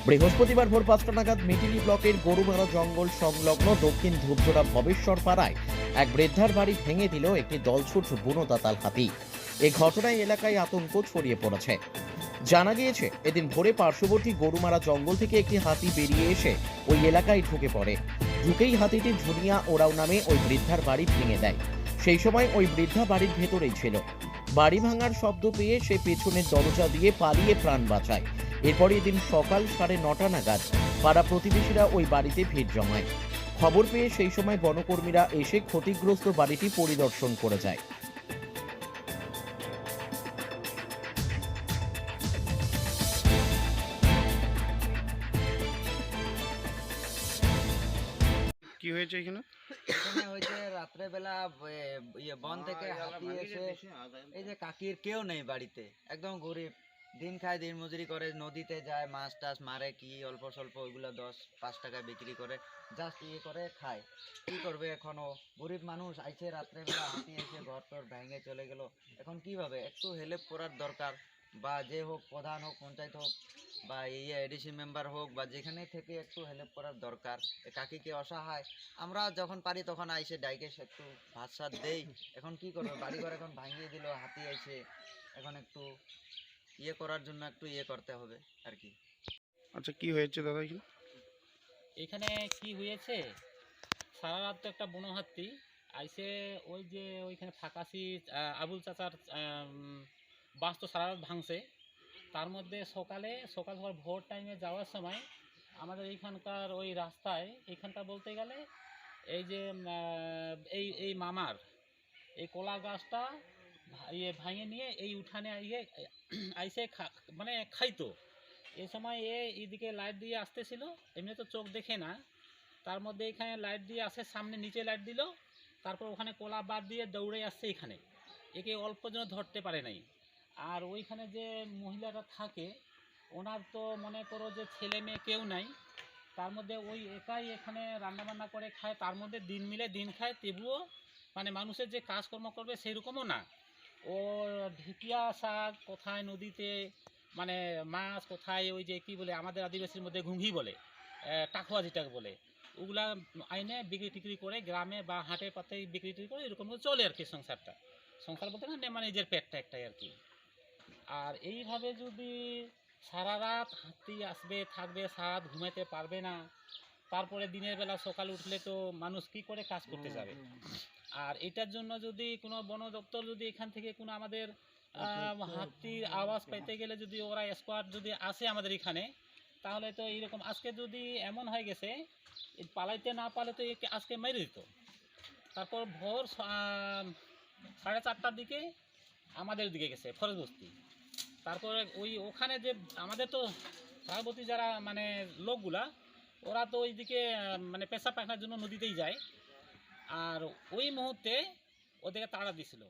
বৃহস্পতিবার ভোর ৫টা নাগাদ মিটিলি ব্লকের গরুমারা জঙ্গল সংলগ্ন দক্ষিণ ধূপজোড়া ভবেশ্বর পাড়ায় এক বৃদ্ধার বাড়ি ভেঙে দিল একটি দলছুট বুনো দাতাল হাতি। এই ঘটনায় এলাকায় আতঙ্ক ছড়িয়ে পড়েছে। জানা গিয়েছে, এদিন ভোরে পার্শ্ববর্তী গরুমারা জঙ্গল থেকে একটি হাতি বেরিয়ে এসে ওই এলাকায় ঢুকে পড়ে। ঢুকেই হাতিটি ঝুনিয়া ওরাও নামে ওই বৃদ্ধার বাড়ি ভেঙে দেয়। সেই সময় ওই বৃদ্ধা বাড়ির ভেতরেই ছিল। বাড়ি ভাঙার শব্দ পেয়ে সে পেছনের দরজা দিয়ে পালিয়ে প্রাণ বাঁচায়। এরপর এদিন সকাল 9:30 নাগাদ পাড়া প্রতিবেশীরা ওই বাড়িতে ভিড় জমায়। খবর পেয়ে সেই সময় বনকর্মীরা এসে ক্ষতিগ্রস্ত বাড়িটি পরিদর্শন করে যায়। কি হয়েছে এখানে? এখানে ওই যে রাত্রেবেলা বন থেকে হাতি এসে এই যে কাকির কেউ নেই বাড়িতে, একদম গরিব, দিন খায় দিন মজুরি করে, নদীতে যায়, মাছ টাছ মারে, কি অল্প স্বল্প ওইগুলো 10-5 টাকায় বিক্রি করে, জাস্ট ইয়ে করে খায়। কি করবে, এখনো গরিব মানুষ আইছে, রাত্রেবেলা হাতি এসে ঘর টর ভেঙে চলে গেল। এখন কিভাবে একটু হেল্প করার দরকার, বা যে হোক, প্রধান হোক, পঞ্চায়েত হোক, বা এডিসি মেম্বার হোক, বা যেখানে থেকে একটু হেল্প করার দরকার। কাকিকে অসহায়, আমরা যখন পারি তখন আইসে ডাইকে একটু ভাত সাত দেই। এখন কি করবে, বাড়িঘর এখন ভাঙিয়ে দিল, হাতি আইছে, এখন একটু ইয়ে করার জন্য একটু ইয়ে করতে হবে আর কি। আচ্ছা, কি হয়েছে দাদা এখানে? এখানে কি হয়েছে, সারা রাত তো একটা বনো হাতি আইসে, ওই যে ওইখানে ফাঁকাশি আবুল চাচার বাস তো সারা রাত ভাঙছে। তার মধ্যে সকাল সকাল ভোর টাইমে যাওয়ার সময় আমাদের এইখানকার ওই রাস্তায়, এইখানকার বলতে গেলে এই যে এই এই মামার এই কলা গাছটা ভাঙে নিয়ে এই উঠানে আইসে মানে খাইতো। এই সময় এইদিকে লাইট দিয়ে আসতেছিল, এমনি তো চোখ দেখে না, তার মধ্যে এখানে লাইট দিয়ে আসে, সামনে নিচে লাইট দিল, তারপর ওখানে কলা বাদ দিয়ে দৌড়ে আসছে এখানে, একে অল্প যেন ধরতে পারে নাই। আর ওইখানে যে মহিলাটা থাকে, ওনার তো মনে করো যে ছেলে মেয়ে কেউ নাই, তার মধ্যে ওই একাই এখানে রান্নাবান্না করে খায়, তার মধ্যে দিন মিলে দিন খায়, তবুও মানে মানুষের যে কাজকর্ম করবে সেরকমও না। ও ঢেকিয়া শাক কোথায় নদীতে, মানে মাছ কোথায়, ওই যে কি বলে আমাদের আদিবাসীর মধ্যে ঘুঙ্গি বলে, টাকুয়া যেটাকে বলে, ওগুলা আইনে বিক্রি টিক্রি করে গ্রামে বা হাটে পাতে বিক্রি টিক্রি করে, এরকম চলে আর কি সংসারটা। সংসার বলতে না, মানে নিজের পেটটা একটাই আর কি। আর এইভাবে যদি সারা রাত হাতি আসবে থাকবে, সারা রাত ঘুমাতে পারবে না, তারপরে দিনের বেলা সকাল উঠলে তো মানুষ কি করে কাজ করতে যাবে। আর এটার জন্য যদি কোনো বন দপ্তর যদি এখান থেকে কোনো আমাদের হাতির আওয়াজ পাইতে গেলে যদি ওরা স্কোয়াড যদি আসে আমাদের এখানে, তাহলে তো এইরকম আজকে যদি এমন হয়ে গেছে পালাইতে না পারলে তো একে আজকে মেরে দিত। তারপর ভোর 4:30টার দিকে আমাদের দিকে গেছে ফরেস্ট বস্তি। তারপরে ওখানে যে আমাদের তো পার্বতী যারা মানে লোকগুলা, ওরা তো ওইদিকে মানে পেশা পায়খানার জন্য নদীতেই যায়, আর ওই মুহূর্তে ওদেরকে তাড়া দিছিল।